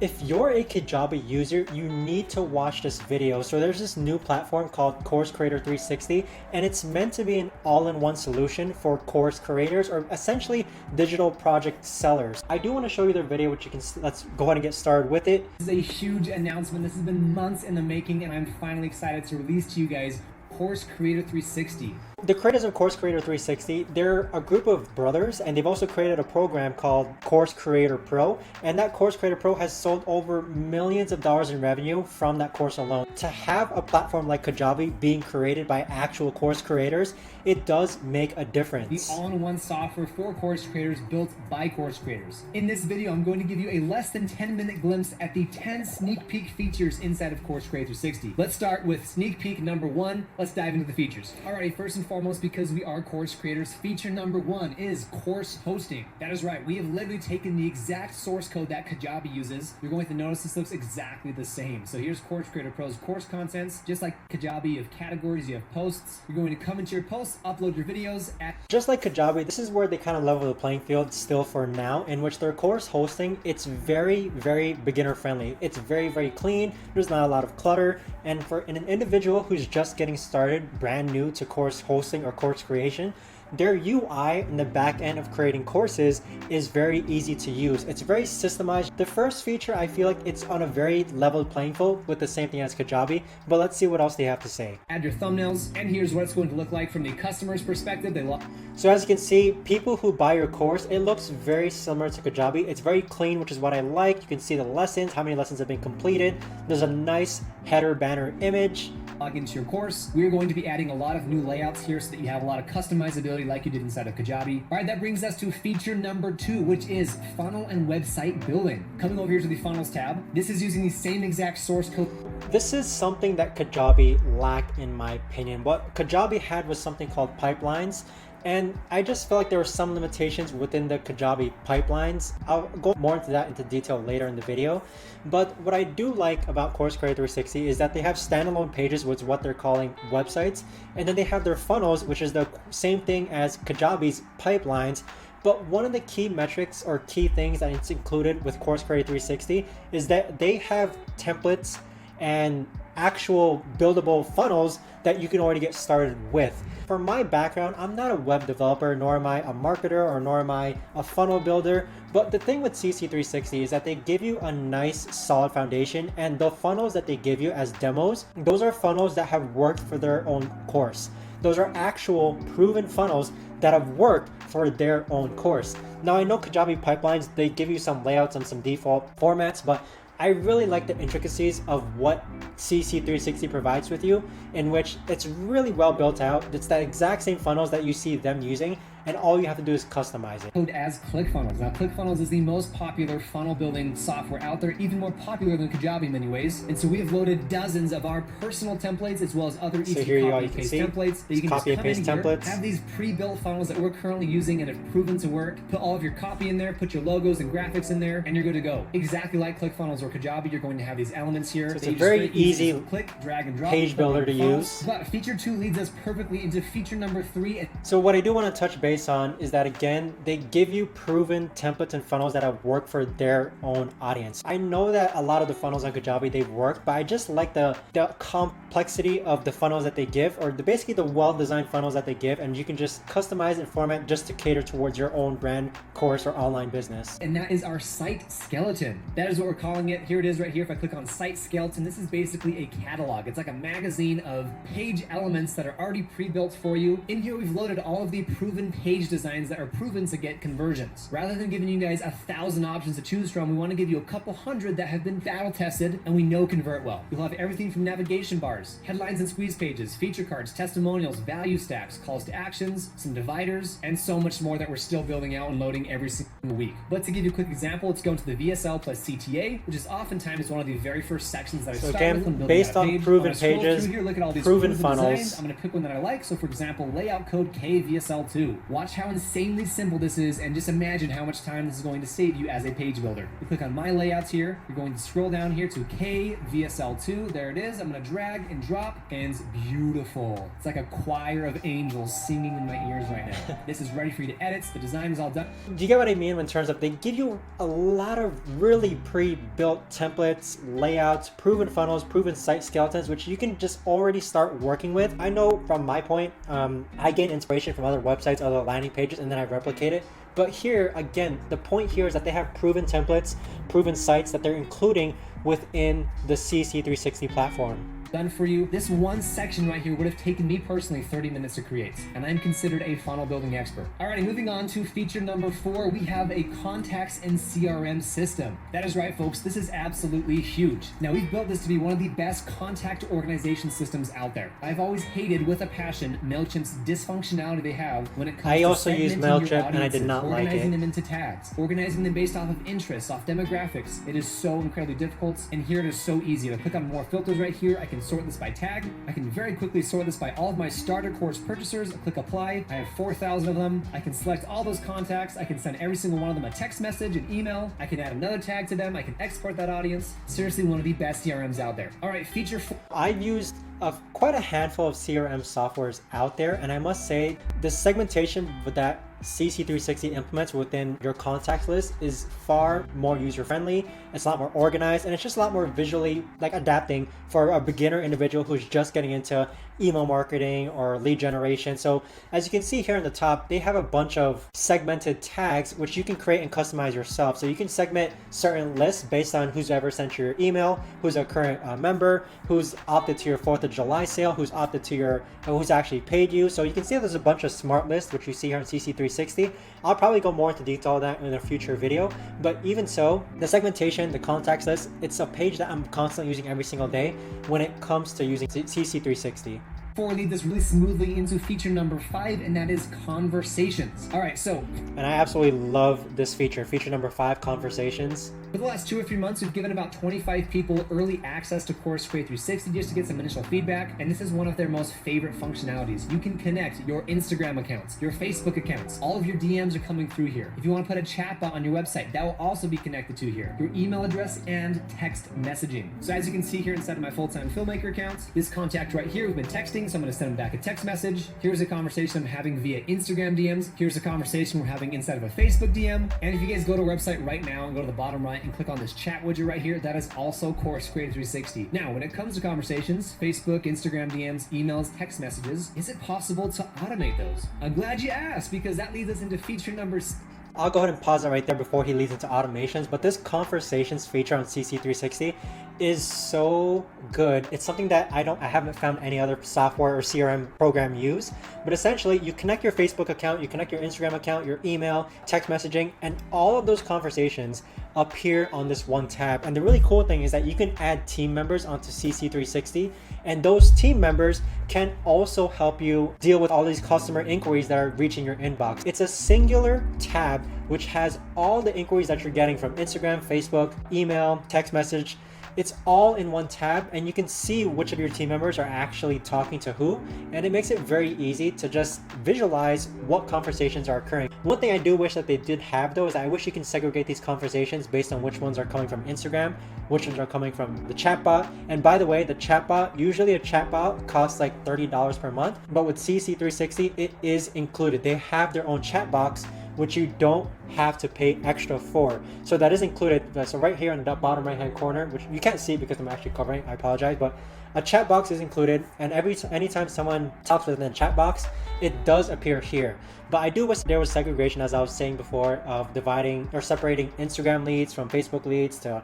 If you're a Kajabi user, you need to watch this video. So there's this new platform called Course Creator 360, and it's meant to be an all-in-one solution for course creators, or essentially digital project sellers. I do want to show you their video, which you can, let's go ahead and get started with it. This is a huge announcement. This has been months in the making, and I'm finally excited to release to you guys Course Creator 360. The creators of Course Creator 360, they're a group of brothers, and they've also created a program called Course Creator Pro, and that Course Creator Pro has sold over millions of dollars in revenue from that course alone. To have a platform like Kajabi being created by actual course creators, it does make a difference. The all-in-one software for course creators built by course creators. In this video, I'm going to give you a less than 10-minute glimpse at the 10 sneak peek features inside of Course Creator 360. Let's start with sneak peek number 1. Let's dive into the features. Alrighty, first and foremost, because we are course creators, feature number 1 is course hosting. That is right, we have literally taken the exact source code that Kajabi uses. You're going to notice this looks exactly the same. So here's Course Creator Pro's course contents. Just like Kajabi, you have categories, you have posts. You're going to come into your posts, upload your videos. Just like Kajabi, this is where they kind of level the playing field still for now, in which their course hosting, it's very, very beginner friendly. It's very, very clean. There's not a lot of clutter. And for an individual who's just getting started, brand new to course hosting or course creation, their UI in the back end of creating courses is very easy to use. It's very systemized. The first feature, I feel like it's on a very level playing field with the same thing as Kajabi, but let's see what else they have to say. Add your thumbnails, and here's what it's going to look like from the customer's perspective. So as you can see, people who buy your course, it looks very similar to Kajabi. It's very clean, which is what I like. You can see the lessons, how many lessons have been completed. There's a nice header banner image. Log into your course. We're going to be adding a lot of new layouts here so that you have a lot of customizability like you did inside of Kajabi. All right, that brings us to feature number 2, which is funnel and website building. Coming over here to the funnels tab, this is using the same exact source code. This is something that Kajabi lacked, in my opinion. What Kajabi had was something called pipelines. And I just felt like there were some limitations within the Kajabi pipelines. I'll go more into that into detail later in the video. But what I do like about Course Creator 360 is that they have standalone pages, which is what they're calling websites. And then they have their funnels, which is the same thing as Kajabi's pipelines. But one of the key metrics or key things that it's included with Course Creator 360 is that they have templates and actual buildable funnels that you can already get started with. For my background, I'm not a web developer, nor am I a marketer, or nor am I a funnel builder. But the thing with CC360 is that they give you a nice solid foundation, and the funnels that they give you as demos, those are funnels that have worked for their own course. Those are actual proven funnels that have worked for their own course. Now I know Kajabi pipelines, they give you some layouts and some default formats, but I really like the intricacies of what CC360 provides with you, in which it's really well built out. It's the exact same funnels that you see them using, and all you have to do is customize it. Code as ClickFunnels. Now, ClickFunnels is the most popular funnel building software out there, even more popular than Kajabi in many ways. And so we have loaded dozens of our personal templates as well as other easy copy and paste templates that you can copy and paste templates. Have these pre-built funnels that we're currently using and have proven to work. Put all of your copy in there, put your logos and graphics in there, and you're good to go. Exactly like ClickFunnels or Kajabi, you're going to have these elements here. So it's a very easy click, drag, and drop page builder to use. But feature 2 leads us perfectly into feature number 3. So what I do want to touch base on is that, again, they give you proven templates and funnels that have worked for their own audience. I know that a lot of the funnels on Kajabi, they've worked, but I just like the complexity of the funnels that they give, or basically the well-designed funnels that they give, and you can just customize and format just to cater towards your own brand, course, or online business. And that is our site skeleton. That is what we're calling it. Here it is right here. If I click on site skeleton, this is basically a catalog. It's like a magazine of page elements that are already pre-built for you. In here, we've loaded all of the proven page designs that are proven to get conversions. Rather than giving you guys 1,000 options to choose from, we want to give you a couple hundred that have been battle tested and we know convert well. You'll have everything from navigation bars, headlines and squeeze pages, feature cards, testimonials, value stacks, calls to actions, some dividers, and so much more that we're still building out and loading every single week. But to give you a quick example, let's go into the VSL plus CTA, which is oftentimes one of the very first sections that I start with when building based out a on page. proven pages, here, look at all these proven funnels. Designs. I'm going to pick one that I like. So for example, layout code KVSL2. Watch how insanely simple this is, and just imagine how much time this is going to save you as a page builder. You click on my layouts here. You're going to scroll down here to KVSL2. There it is. I'm going to drag and drop, and beautiful. It's like a choir of angels singing in my ears right now. This is ready for you to edit. The design is all done. Do you get what I mean in terms of they give you a lot of really pre-built templates, layouts, proven funnels, proven site skeletons, which you can just already start working with. I know from my point, I gain inspiration from other websites, other landing pages, and then I replicate it. But here, again, the point here is that they have proven templates, proven sites that they're including within the CC360 platform. Done for you. This one section right here would have taken me personally 30 minutes to create, and I'm considered a funnel building expert. Alrighty, moving on to feature number 4, we have a contacts and CRM system. That is right, folks, this is absolutely huge. Now, we've built this to be one of the best contact organization systems out there. I've always hated with a passion MailChimp's dysfunctionality they have when it comes I to also use MailChimp and I did not like organizing it. them into tags, organizing them based off of interests, off demographics. It is so incredibly difficult, and here it is so easy. I click on more filters right here. I can sort this by tag. I can very quickly sort this by all of my starter course purchasers. I click apply. I have 4,000 of them. I can select all those contacts. I can send every single one of them a text message, an email. I can add another tag to them. I can export that audience. Seriously, one of the best CRMs out there. All right, feature 4. I've used quite a handful of CRM softwares out there, and I must say the segmentation that CC360 implements within your contacts list is far more user-friendly. It's a lot more organized, and it's just a lot more visually adapting for a beginner individual who's just getting into email marketing or lead generation. So as you can see here on the top, they have a bunch of segmented tags which you can create and customize yourself. So you can segment certain lists based on who's ever sent you your email, who's a current member, who's opted to your 4th of July sale, who's opted to your, who's actually paid you. So you can see there's a bunch of smart lists which you see here on CC360. I'll probably go more into detail on that in a future video, but even so, the segmentation, the contacts list, it's a page that I'm constantly using every single day when it comes to using CC360. Before we lead this really smoothly into feature number 5, and that is conversations. All right, so. And I absolutely love this feature, feature number 5, conversations. For the last 2 or 3 months, we've given about 25 people early access to Course Create 360 just to get some initial feedback, and this is one of their most favorite functionalities. You can connect your Instagram accounts, your Facebook accounts. All of your DMs are coming through here. If you want to put a chatbot on your website, that will also be connected to here. Your email address and text messaging. So as you can see here inside of my full-time filmmaker account, this contact right here, we've been texting, so I'm going to send them back a text message. Here's a conversation I'm having via Instagram DMs. Here's a conversation we're having inside of a Facebook DM. And if you guys go to our website right now and go to the bottom right and click on this chat widget right here, that is also Course Creator 360. Now, when it comes to conversations, Facebook, Instagram DMs, emails, text messages, is it possible to automate those? I'm glad you asked, because that leads us into feature number. I'll go ahead and pause it right there before he leads into automations, but this conversations feature on CC360 is so good. It's something that I haven't found any other software or CRM program use, but essentially you connect your Facebook account, you connect your Instagram account, your email, text messaging, and all of those conversations appear on this one tab. And the really cool thing is that you can add team members onto CC360, and those team members can also help you deal with all these customer inquiries that are reaching your inbox. It's a singular tab which has all the inquiries that you're getting from Instagram, Facebook, email, text message. It's all in one tab, and you can see which of your team members are actually talking to who, and it makes it very easy to just visualize what conversations are occurring. One thing I do wish that they did have though is I wish you can segregate these conversations based on which ones are coming from Instagram, which ones are coming from the chatbot. And by the way, the chatbot, usually a chatbot costs like $30 per month, but with CC360, it is included. They have their own chat box, which you don't have to pay extra for. So that is included. So right here in the bottom right hand corner, which you can't see because I'm actually covering, I apologize, but a chat box is included, and anytime someone talks within the chat box, it does appear here. But I do wish there was segregation, as I was saying before, of dividing or separating Instagram leads from Facebook leads to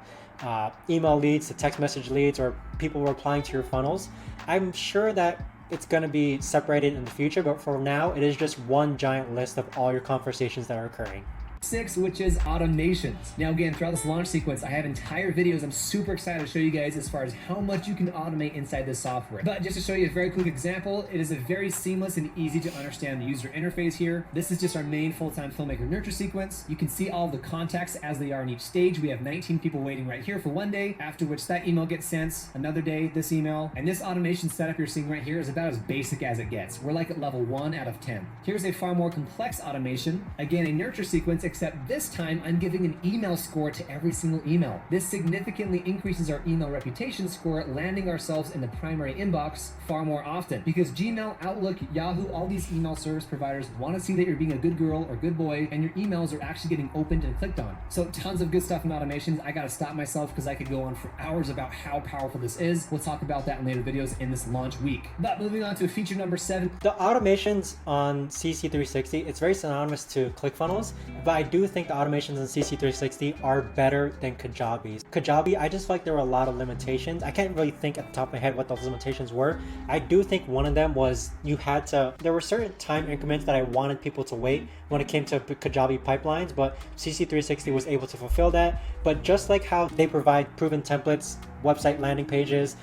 email leads to text message leads or people replying to your funnels. I'm sure that it's going to be separated in the future, but for now, it is just one giant list of all your conversations that are occurring. 6, which is automations. Now again, throughout this launch sequence, I have entire videos I'm super excited to show you guys as far as how much you can automate inside this software. But just to show you a very quick example, it is a very seamless and easy to understand user interface here. This is just our main full-time filmmaker nurture sequence. You can see all the contacts as they are in each stage. We have 19 people waiting right here for one day, after which that email gets sent, another day, this email, and this automation setup you're seeing right here is about as basic as it gets. We're like at level 1 out of 10. Here's a far more complex automation. Again, a nurture sequence, except this time I'm giving an email score to every single email. This significantly increases our email reputation score, landing ourselves in the primary inbox far more often, because Gmail, Outlook, Yahoo, all these email service providers want to see that you're being a good girl or good boy and your emails are actually getting opened and clicked on. So tons of good stuff in automations. I gotta stop myself because I could go on for hours about how powerful this is. We'll talk about that in later videos in this launch week. But moving on to feature number 7. The automations on CC360, it's very synonymous to ClickFunnels, but I do think the automations on CC360 are better than Kajabi's. Kajabi, I just feel like there were a lot of limitations. I can't really think at the top of my head what those limitations were. I do think one of them was there were certain time increments that I wanted people to wait when it came to Kajabi pipelines, but CC360 was able to fulfill that. But just like how they provide proven templates, website landing pages,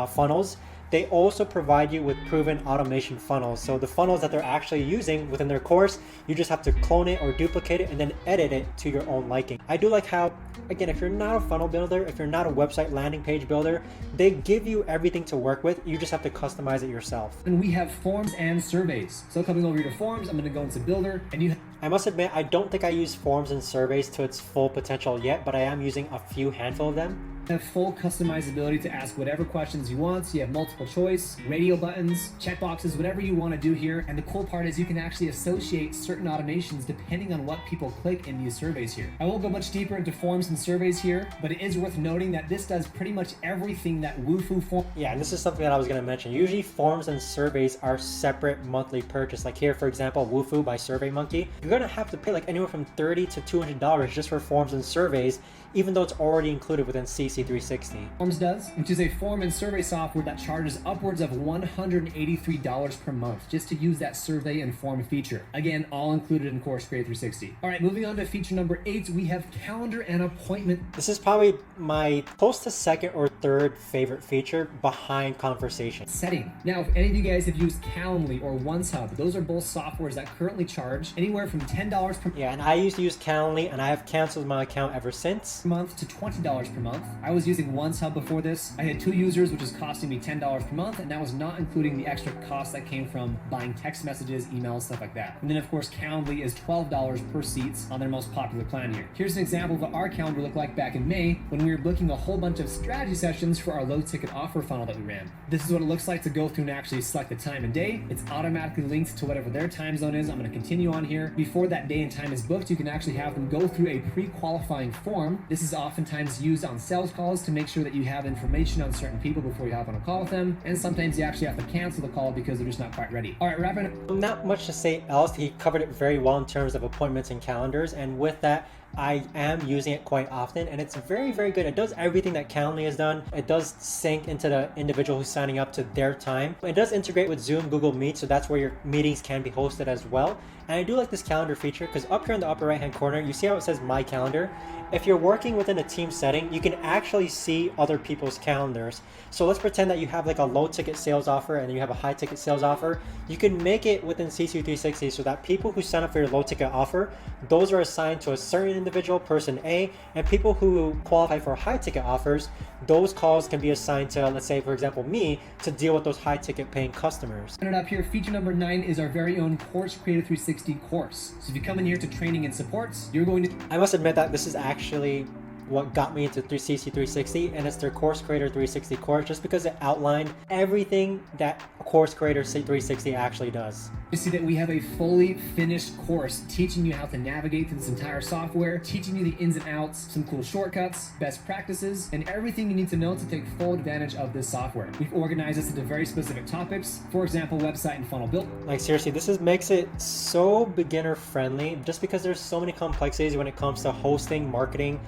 funnels, they also provide you with proven automation funnels. So the funnels that they're actually using within their course, you just have to clone it or duplicate it and then edit it to your own liking. I do like how, again, if you're not a funnel builder, if you're not a website landing page builder, they give you everything to work with. You just have to customize it yourself. And we have forms and surveys. So coming over here to forms, I'm gonna go into Builder, and I must admit, I don't think I use forms and surveys to its full potential yet, but I am using a handful of them. have full customizability to ask whatever questions you want. So you have multiple choice, radio buttons, checkboxes, whatever you want to do here. And the cool part is you can actually associate certain automations depending on what people click in these surveys here. I won't go much deeper into forms and surveys here, but it is worth noting that this does pretty much everything that Wufoo form. Yeah, and this is something that I was going to mention. Usually forms and surveys are separate monthly purchase. Like here, for example, Wufoo by SurveyMonkey, you're going to have to pay like anywhere from $30 to $200 just for forms and surveys, even though it's already included within CC360. Forms does, which is a form and survey software that charges upwards of $183 per month just to use that survey and form feature. Again, all included in Course Creator 360. All right, moving on to feature number 8, we have calendar and appointment. This is probably my close to second or third favorite feature behind conversation. Setting. Now, if any of you guys have used Calendly or OneSub, those are both softwares that currently charge anywhere from $10 per Yeah, and I used to use Calendly and I have canceled my account ever since. month to $20 per month. I was using OneSub before this. I had 2 users, which is costing me $10 per month, and that was not including the extra cost that came from buying text messages, emails, stuff like that. And then of course, Calendly is $12 per seats on their most popular plan here. Here's an example of what our calendar looked like back in May when we were booking a whole bunch of strategy sessions for our low ticket offer funnel that we ran. This is what it looks like to go through and actually select the time and day. It's automatically linked to whatever their time zone is. I'm going to continue on here. Before that day and time is booked, you can actually have them go through a pre-qualifying form. This is oftentimes used on sales calls to make sure that you have information on certain people before you hop on a call with them. And sometimes you actually have to cancel the call because they're just not quite ready. All right, wrapping up. Not much to say else. He covered it very well in terms of appointments and calendars. And with that, I am using it quite often and it's very, very good. It does everything that Calendly has done. It does sync into the individual who's signing up to their time. It does integrate with Zoom, Google Meet, so that's where your meetings can be hosted as well. And I do like this calendar feature because up here in the upper right hand corner, you see how it says My Calendar? If you're working within a team setting, you can actually see other people's calendars. So let's pretend that you have like a low ticket sales offer and you have a high ticket sales offer. You can make it within CC360 so that people who sign up for your low ticket offer, those are assigned to a certain individual, person A, and people who qualify for high ticket offers, those calls can be assigned to, let's say, for example, me, to deal with those high ticket paying customers. And up here, feature number 9 is our very own Course Creator 360 course. So if you come in here to training and supports, you're going to... I must admit that this is actually what got me into CC360, and it's their Course Creator 360 course, just because it outlined everything that Course Creator 360 actually does. You see that we have a fully finished course teaching you how to navigate through this entire software, teaching you the ins and outs, some cool shortcuts, best practices, and everything you need to know to take full advantage of this software. We've organized this into very specific topics, for example, website and funnel build. Like seriously, makes it so beginner friendly, just because there's so many complexities when it comes to hosting, marketing,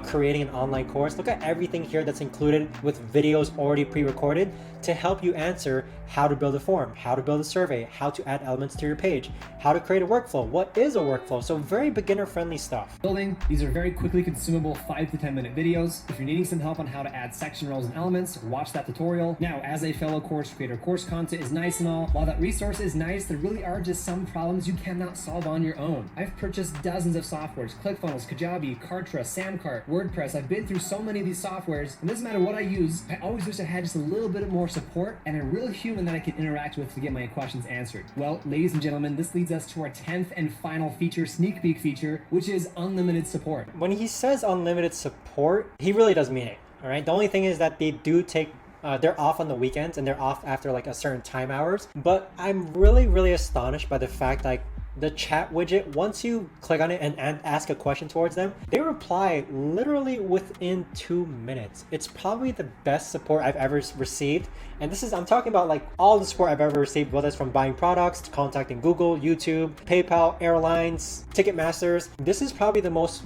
creating an online course. Look at everything here that's included with videos already pre-recorded to help you answer how to build a form, how to build a survey, how to add elements to your page, how to create a workflow, what is a workflow. So very beginner friendly stuff. Building, these are very quickly consumable 5 to 10 minute videos. If you're needing some help on how to add section rows and elements, watch that tutorial. Now, as a fellow course creator, course content is nice and all. While that resource is nice, there really are just some problems you cannot solve on your own. I've purchased dozens of softwares, ClickFunnels, Kajabi, Kartra, Samcart, Elementor, WordPress. I've been through so many of these softwares, and it doesn't matter what I use, I always wish I had just a little bit more support and a real human that I could interact with to get my questions answered. Well, ladies and gentlemen, this leads us to our 10th and final feature, sneak peek feature, which is unlimited support. When he says unlimited support, he really does mean it. All right. The only thing is that they do take they're off on the weekends and they're off after like a certain time hours. But I'm really astonished by the fact like the chat widget, once you click on it and ask a question towards them, they reply literally within 2 minutes. It's probably the best support I've ever received. And this is, I'm talking about like all the support I've ever received, whether it's from buying products to contacting Google, YouTube, PayPal, airlines, Ticketmasters. This is probably the most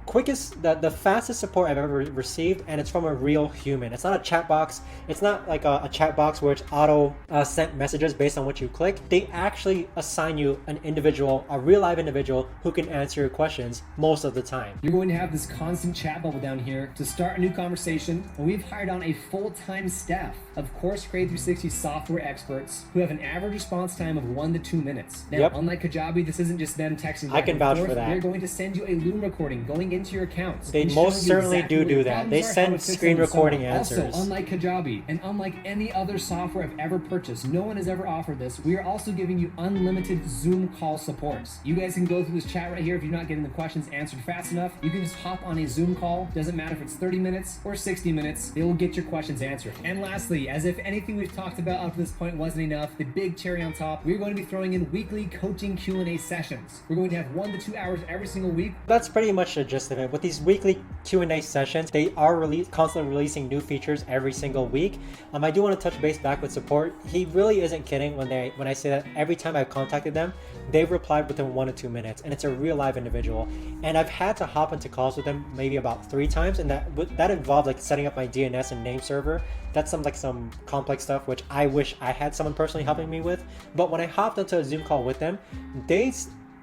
quickest, the fastest support I've ever received, and it's from a real human. It's not a chat box. It's not like a chat box where it's auto sent messages based on what you click. They actually assign you an individual, a real live individual who can answer your questions most of the time. You're going to have this constant chat bubble down here to start a new conversation, and we've hired on a full-time staff of Course Create 360 software experts who have an average response time of 1 to 2 minutes. Now, unlike Kajabi, this isn't just them texting. I can vouch for that. They're going to send you a Loom recording going into your accounts. They most certainly do that. They send screen recording answers. Also, unlike Kajabi and unlike any other software I've ever purchased, no one has ever offered this. We are also giving you unlimited Zoom call supports. You guys can go through this chat right here. If you're not getting the questions answered fast enough, you can just hop on a Zoom call. Doesn't matter if it's 30 minutes or 60 minutes, they will get your questions answered. And lastly, as if anything we've talked about up to this point wasn't enough, the big cherry on top, we're going to be throwing in weekly coaching Q&A sessions. We're going to have 1 to 2 hours every single week. That's pretty much the gist of it. With these weekly Q&A sessions, they are constantly releasing new features every single week. I do want to touch base back with support. He really isn't kidding when I say that every time I've contacted them, they've replied within 1 to 2 minutes, and it's a real live individual. And I've had to hop into calls with them maybe about 3 times, and that involved like setting up my DNS and name server. That's some complex stuff which I wish I had someone personally helping me with. But when I hopped into a Zoom call with them, they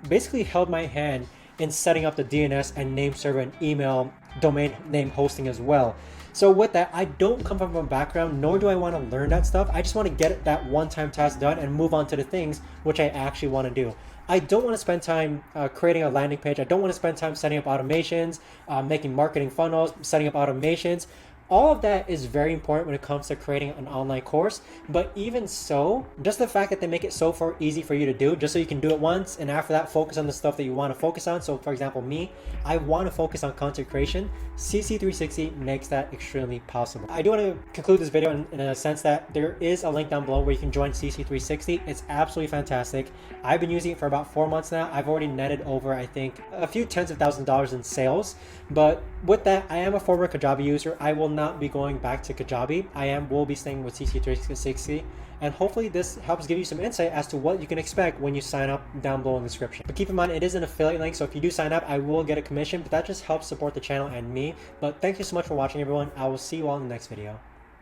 basically held my hand in setting up the DNS and name server and email domain name hosting as well. So with that, I don't come from a background, nor do I want to learn that stuff. I just want to get that one-time task done and move on to the things which I actually want to do. I don't want to spend time creating a landing page. I don't want to spend time setting up automations, making marketing funnels, setting up automations. All of that is very important when it comes to creating an online course. But even so, just the fact that they make it so easy for you to do, just so you can do it once, and after that focus on the stuff that you want to focus on. So for example, me, I want to focus on content creation. CC360 makes that extremely possible. I do want to conclude this video in a sense that there is a link down below where you can join CC360. It's absolutely fantastic. I've been using it for about 4 months now. I've already netted over, I think, a few tens of thousands of dollars in sales. But with that, I am a former Kajabi user. I will not be going back to Kajabi. will be staying with CC360, and hopefully this helps give you some insight as to what you can expect when you sign up down below in the description. But keep in mind, it is an affiliate link, so if you do sign up, I will get a commission, but that just helps support the channel and me. But thank you so much for watching, everyone. I will see you all in the next video.